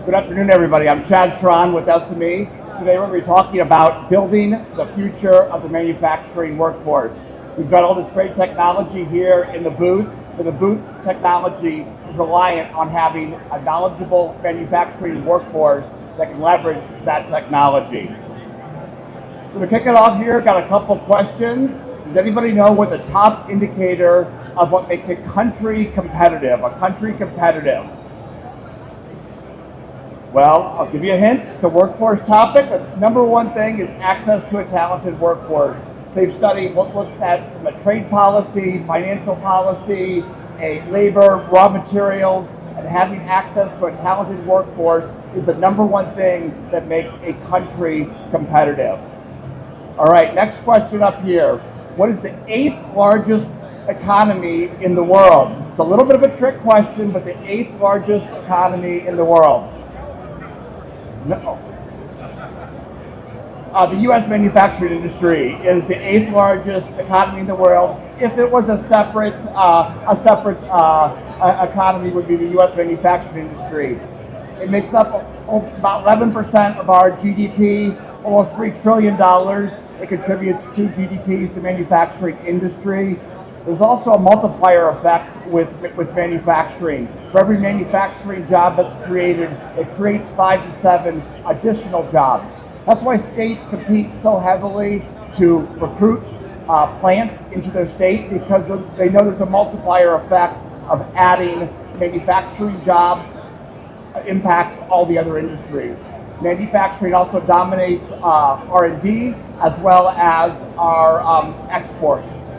Good afternoon, everybody. I'm Chad Schron with SME. Today we're going to be talking about building the future of the manufacturing workforce. We've got all this great technology here in the booth, but the booth technology is reliant on having a knowledgeable manufacturing workforce that can leverage that technology. So to kick it off here, got a couple questions. Does anybody know what the top indicator of what makes a country competitive? Well, I'll give you a hint. It's a workforce topic. The number one thing is access to a talented workforce. They've studied what looks at from a trade policy, financial policy, a labor, raw materials, and having access to a talented workforce is the number one thing that makes a country competitive. All right, next question up here. What is the 8th largest economy in the world? It's a little bit of a trick question, but the 8th largest economy in the world. No. The U.S. manufacturing industry is the 8th largest economy in the world. If it was a separate economy, would be the U.S. manufacturing industry. It makes up about 11% of our GDP, almost $3 trillion. It contributes to GDPs, the manufacturing industry. There's also a multiplier effect with manufacturing. For every manufacturing job that's created, it creates 5 to 7 additional jobs. That's why states compete so heavily to recruit plants into their state, because they know there's a multiplier effect of adding manufacturing jobs impacts all the other industries. Manufacturing also dominates R&D as well as our exports.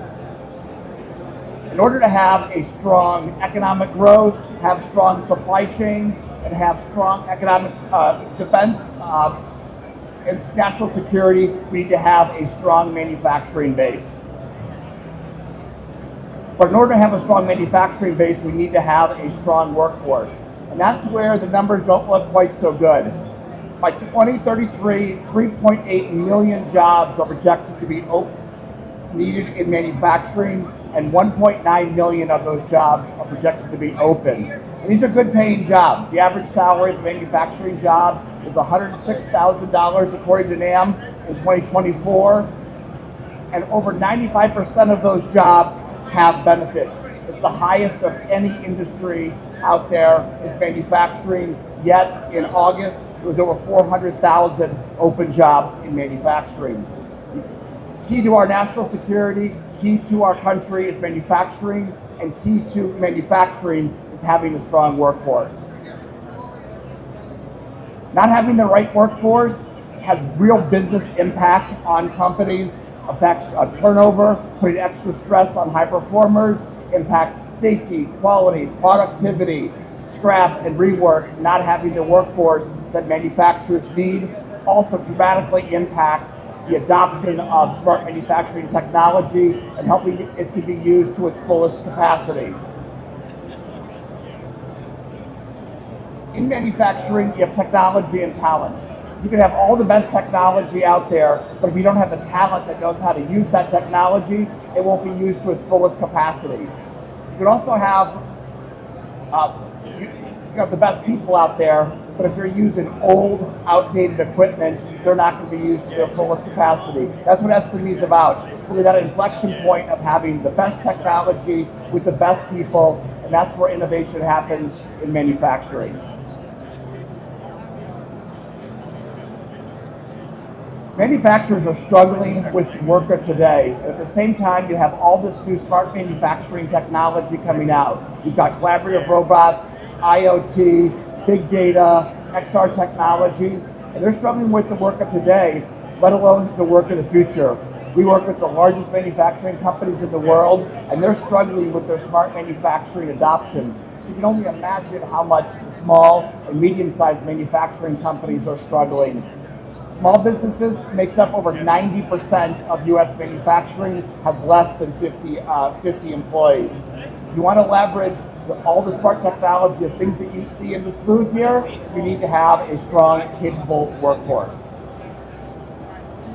In order to have a strong economic growth, have strong supply chains, and have strong economic defense and national security, we need to have a strong manufacturing base. But in order to have a strong manufacturing base, we need to have a strong workforce. And that's where the numbers don't look quite so good. By 2033, 3.8 million jobs are projected to be needed in manufacturing, and 1.9 million of those jobs are projected to be open. And these are good paying jobs. The average salary of a manufacturing job is $106,000 according to NAM in 2024, and over 95% of those jobs have benefits. It's the highest of any industry out there is manufacturing, yet in August it was over 400,000 open jobs in manufacturing. Key to our national security, key to our country is manufacturing, and key to manufacturing is having a strong workforce. Not having the right workforce has real business impact on companies, affects turnover, putting extra stress on high performers, impacts safety, quality, productivity, scrap, and rework. Not having the workforce that manufacturers need also dramatically impacts the adoption of smart manufacturing technology and helping it to be used to its fullest capacity. In manufacturing, you have technology and talent. You can have all the best technology out there, but if you don't have the talent that knows how to use that technology, it won't be used to its fullest capacity. You can also have the best people out there, but if they're using old, outdated equipment, they're not going to be used to their fullest capacity. That's what SME is about. Really that inflection point of having the best technology with the best people, and that's where innovation happens in manufacturing. Manufacturers are struggling with the worker today. At the same time, you have all this new smart manufacturing technology coming out. You've got collaborative robots, IoT, big data, XR technologies, and they're struggling with the work of today, let alone the work of the future. We work with the largest manufacturing companies in the world, and they're struggling with their smart manufacturing adoption. You can only imagine how much small and medium-sized manufacturing companies are struggling. Small businesses makes up over 90% of U.S. manufacturing, has less than 50 employees. If you want to leverage all the smart technology, the things that you see in this booth here, you need to have a strong, capable workforce.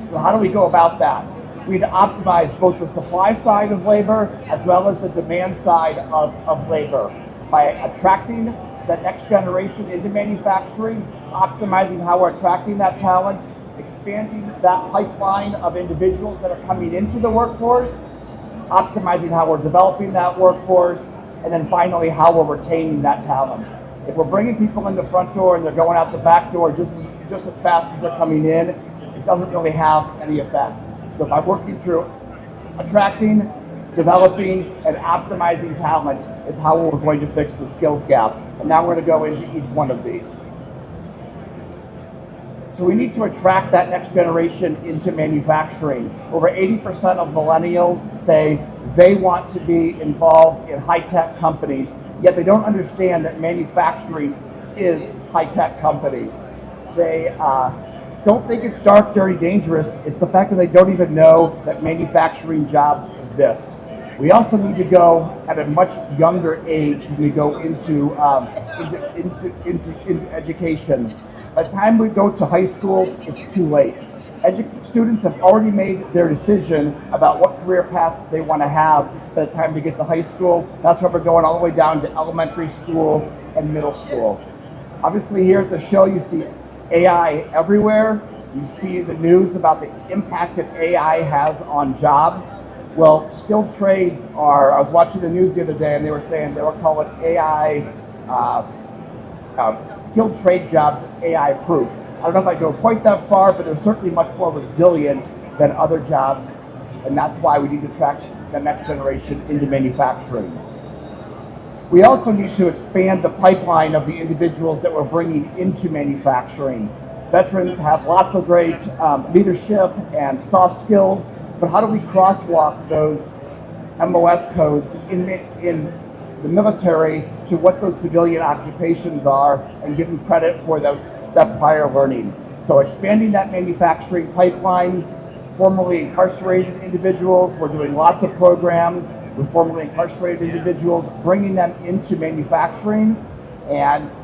So how do we go about that? We need to optimize both the supply side of labor as well as the demand side of labor by attracting that next generation into manufacturing, optimizing how we're attracting that talent, expanding that pipeline of individuals that are coming into the workforce, optimizing how we're developing that workforce, and then finally how we're retaining that talent. If we're bringing people in the front door and they're going out the back door just as fast as they're coming in, it doesn't really have any effect. So by working through attracting, developing, and optimizing talent is how we're going to fix the skills gap. And now we're going to go into each one of these. So we need to attract that next generation into manufacturing. Over 80% of millennials say they want to be involved in high-tech companies, yet they don't understand that manufacturing is high-tech companies. They don't think it's dark, dirty, dangerous. It's the fact that they don't even know that manufacturing jobs exist. We also need to go at a much younger age when we go into education. By the time we go to high schools, it's too late. Students have already made their decision about what career path they want to have by the time they get to high school. That's why we're going all the way down to elementary school and middle school. Obviously here at the show you see AI everywhere. You see the news about the impact that AI has on jobs. Well, skilled trades are, I was watching the news the other day and they were saying they were calling AI, skilled trade jobs AI proof. I don't know if I go quite that far, but they're certainly much more resilient than other jobs, and that's why we need to attract the next generation into manufacturing. We also need to expand the pipeline of the individuals that we're bringing into manufacturing. Veterans have lots of great leadership and soft skills, but how do we crosswalk those MOS codes in the military to what those civilian occupations are and give them credit for that prior learning? So expanding that manufacturing pipeline, formerly incarcerated individuals, we're doing lots of programs with formerly incarcerated individuals, bringing them into manufacturing, and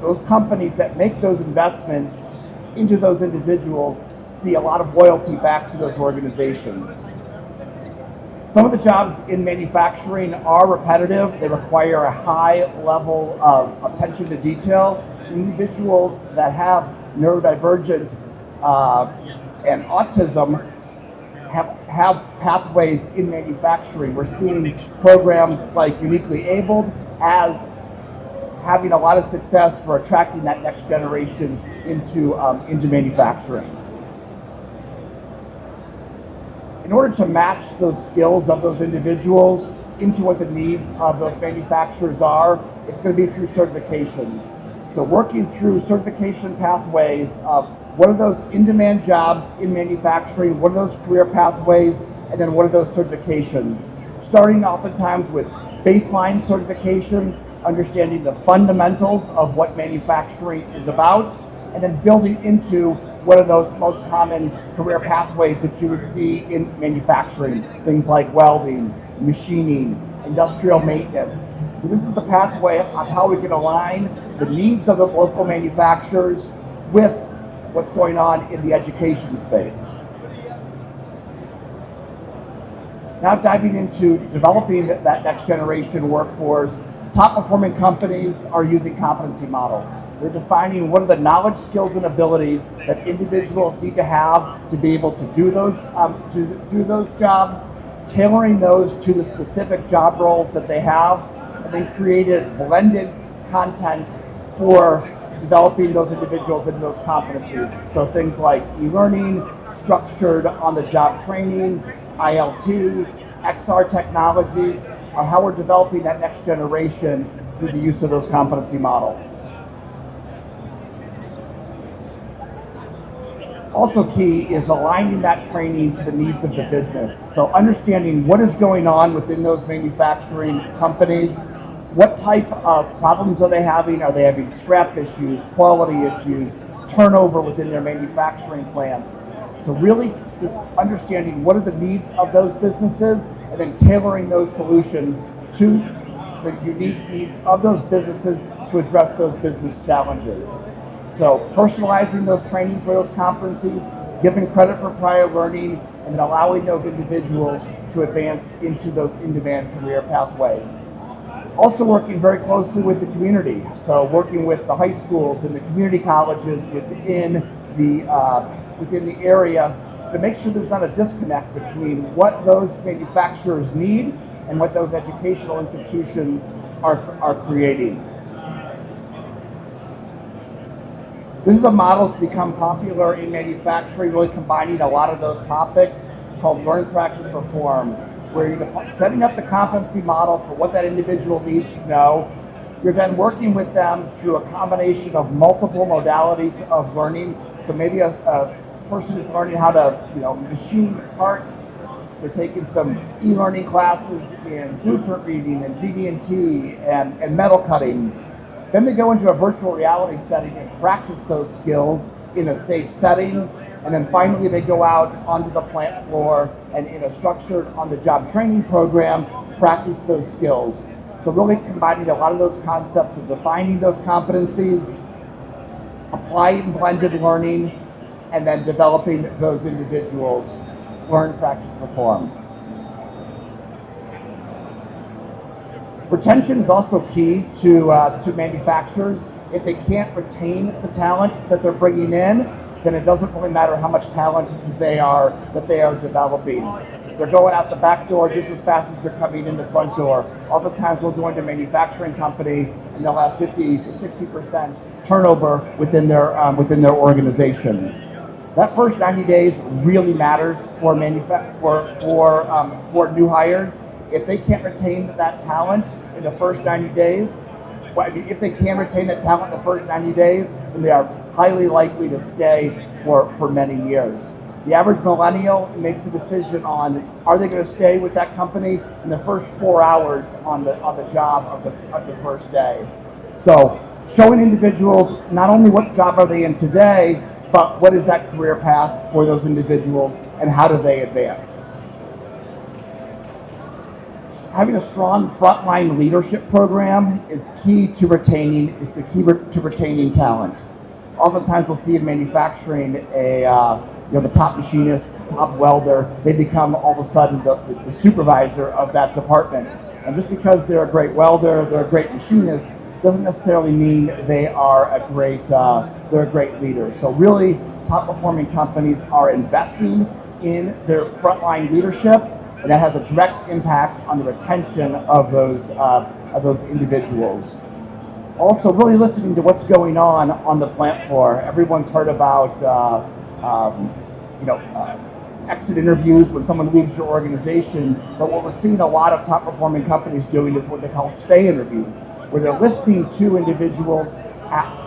those companies that make those investments into those individuals see a lot of loyalty back to those organizations. Some of the jobs in manufacturing are repetitive. They require a high level of attention to detail. Individuals that have neurodivergent and autism have pathways in manufacturing. We're seeing programs like Uniquely Abled as having a lot of success for attracting that next generation into manufacturing. In order to match those skills of those individuals into what the needs of those manufacturers are, it's going to be through certifications. So working through certification pathways of what are those in-demand jobs in manufacturing, what are those career pathways, and then what are those certifications. Starting oftentimes with baseline certifications, understanding the fundamentals of what manufacturing is about, and then building into what are those most common career pathways that you would see in manufacturing, things like welding, machining, industrial maintenance. So this is the pathway of how we can align the needs of the local manufacturers with what's going on in the education space. Now diving into developing that next generation workforce, top performing companies are using competency models. They're defining what are the knowledge, skills, and abilities that individuals need to have to be able to do those jobs, tailoring those to the specific job roles that they have, and then created blended content for developing those individuals into those competencies. So things like e-learning, structured on-the-job training, ILT, XR technologies are how we're developing that next generation through the use of those competency models. Also key is aligning that training to the needs of the business. So understanding what is going on within those manufacturing companies, what type of problems are they having? Are they having scrap issues, quality issues, turnover within their manufacturing plants? So really just understanding what are the needs of those businesses and then tailoring those solutions to the unique needs of those businesses to address those business challenges. So personalizing those training for those competencies, giving credit for prior learning, and then allowing those individuals to advance into those in-demand career pathways. Also working very closely with the community, so working with the high schools and the community colleges within the area to make sure there's not a disconnect between what those manufacturers need and what those educational institutions are creating. This is a model to become popular in manufacturing, really combining a lot of those topics, called Learn, Practice, Perform, where you're setting up the competency model for what that individual needs to know. You're then working with them through a combination of multiple modalities of learning. So maybe a person is learning how to machine parts. They're taking some e-learning classes in blueprint reading and GD&T and metal cutting. Then they go into a virtual reality setting and practice those skills in a safe setting. And then finally they go out onto the plant floor and in a structured on-the-job training program, practice those skills. So really combining a lot of those concepts of defining those competencies, applying blended learning, and then developing those individuals. Learn, practice, perform. Retention is also key to manufacturers. If they can't retain the talent that they're bringing in, then it doesn't really matter how much talent that they are developing. They're going out the back door just as fast as they're coming in the front door. Oftentimes we'll go into a manufacturing company and they'll have 50 to 60% turnover within their organization. That first 90 days really matters for new hires. If they can't retain that talent in the first 90 days, if they can retain that talent in the first 90 days, then they are highly likely to stay for many years. The average millennial makes a decision on are they going to stay with that company in the first 4 hours on the job of the first day. So showing individuals not only what job are they in today, but what is that career path for those individuals and how do they advance. Having a strong frontline leadership program is key to retaining talent. Oftentimes we'll see in manufacturing the top machinist, top welder, they become all of a sudden the supervisor of that department. And just because they're a great welder, they're a great machinist, doesn't necessarily mean they are they're a great leader. So really, top performing companies are investing in their frontline leadership, and that has a direct impact on the retention of those individuals. Also, really listening to what's going on the plant floor. Everyone's heard about exit interviews when someone leaves your organization, but what we're seeing a lot of top performing companies doing is what they call stay interviews, where they're listening to individuals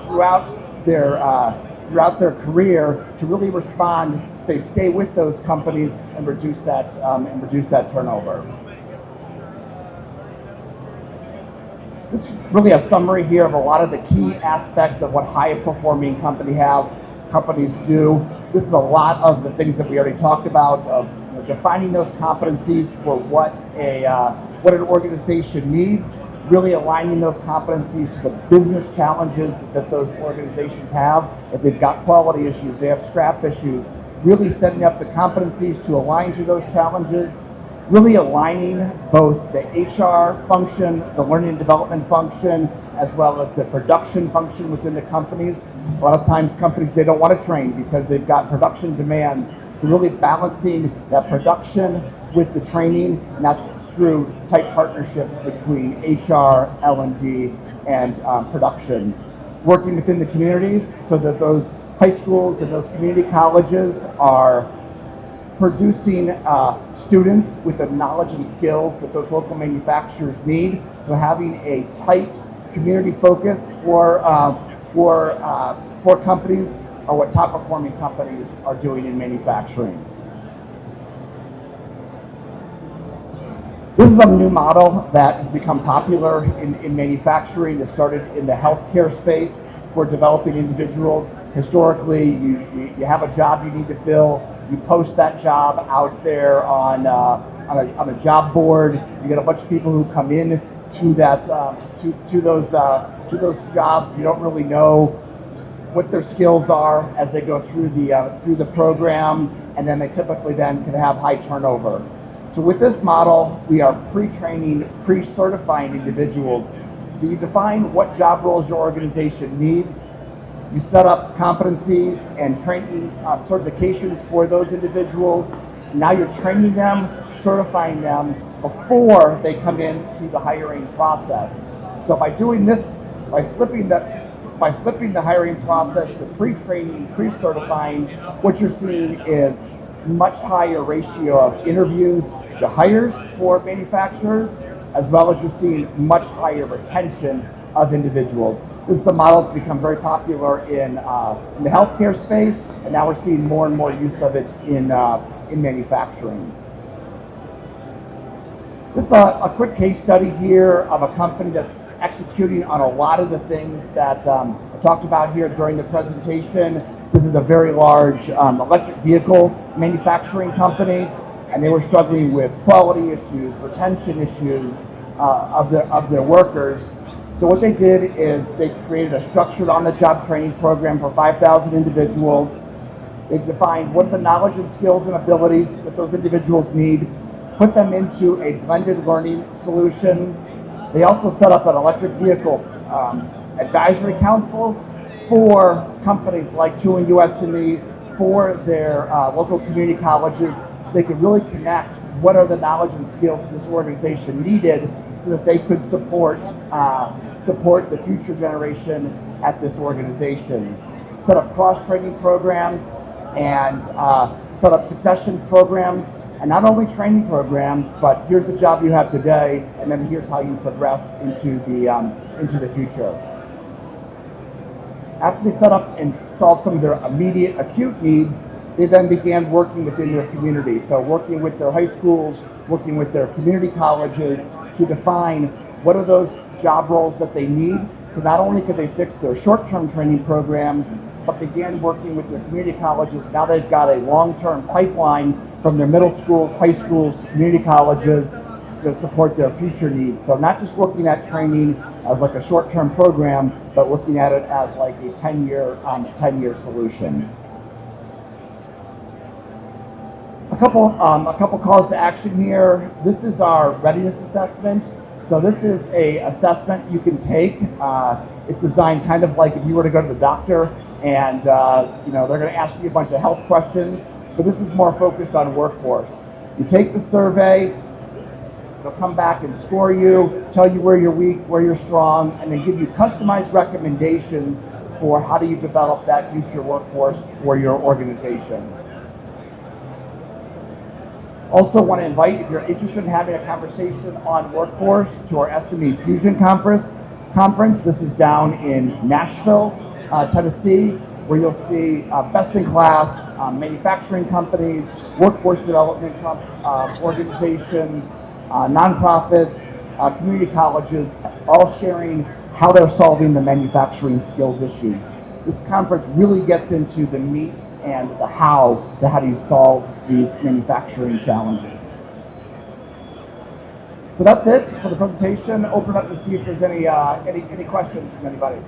throughout their career to really respond. So they stay with those companies and reduce that turnover. This is really a summary here of a lot of the key aspects of what high-performing companies do. This is a lot of the things that we already talked about, of defining those competencies for what an organization needs, really aligning those competencies to the business challenges that those organizations have. If they've got quality issues, they have scrap issues, really setting up the competencies to align to those challenges, really aligning both the HR function, the learning and development function, as well as the production function within the companies. A lot of times companies, they don't want to train because they've got production demands. So really balancing that production with the training, and that's through tight partnerships between HR, L&D, and production. Working within the communities so that those high schools and those community colleges are producing students with the knowledge and skills that those local manufacturers need. So having a tight community focus for companies are what top performing companies are doing in manufacturing. This is a new model that has become popular in manufacturing. It started in the healthcare space for developing individuals. Historically, you have a job you need to fill. You post that job out there on a job board. You get a bunch of people who come in to that to those jobs. You don't really know what their skills are as they go through the program, and then they typically then can have high turnover. So with this model, we are pre-training, pre-certifying individuals. So you define what job roles your organization needs. You set up competencies and training certifications for those individuals. Now you're training them, certifying them before they come into the hiring process. So by doing this, by flipping the hiring process to pre-training, pre-certifying, what you're seeing is much higher ratio of interviews to hires for manufacturers, as well as you're seeing much higher retention of individuals. This is a model that's become very popular in the healthcare space, and now we're seeing more and more use of it in manufacturing. This is a quick case study here of a company that's executing on a lot of the things that I talked about here during the presentation. This is a very large electric vehicle manufacturing company, and they were struggling with quality issues, retention issues of their workers. So what they did is they created a structured on-the-job training program for 5,000 individuals. They defined what are the knowledge and skills and abilities that those individuals need, put them into a blended learning solution. They also set up an electric vehicle advisory council for companies like Tooling U-SME, for their local community colleges, so they could really connect what are the knowledge and skills this organization needed so that they could support the future generation at this organization. Set up cross-training programs and set up succession programs, and not only training programs, but here's the job you have today, and then here's how you progress into the future. After they set up and solved some of their immediate acute needs, they then began working within their community. So working with their high schools, working with their community colleges to define what are those job roles that they need. So not only could they fix their short-term training programs, but began working with their community colleges. Now they've got a long-term pipeline from their middle schools, high schools, community colleges to support their future needs. So not just looking at training as like a short-term program, but looking at it as like a 10-year solution. A couple calls to action here. This is our readiness assessment. So this is a assessment you can take. It's designed kind of like if you were to go to the doctor and they're going to ask you a bunch of health questions, but this is more focused on workforce. You take the survey, they'll come back and score you, tell you where you're weak, where you're strong, and then give you customized recommendations for how do you develop that future workforce for your organization. Also want to invite, if you're interested in having a conversation on workforce, to our SME Fusion Conference. This is down in Nashville, Tennessee, where you'll see best-in-class manufacturing companies, workforce development organizations, nonprofits, community colleges, all sharing how they're solving the manufacturing skills issues. This conference really gets into the meat and the how do you solve these manufacturing challenges. So that's it for the presentation. Open up to see if there's any questions from anybody.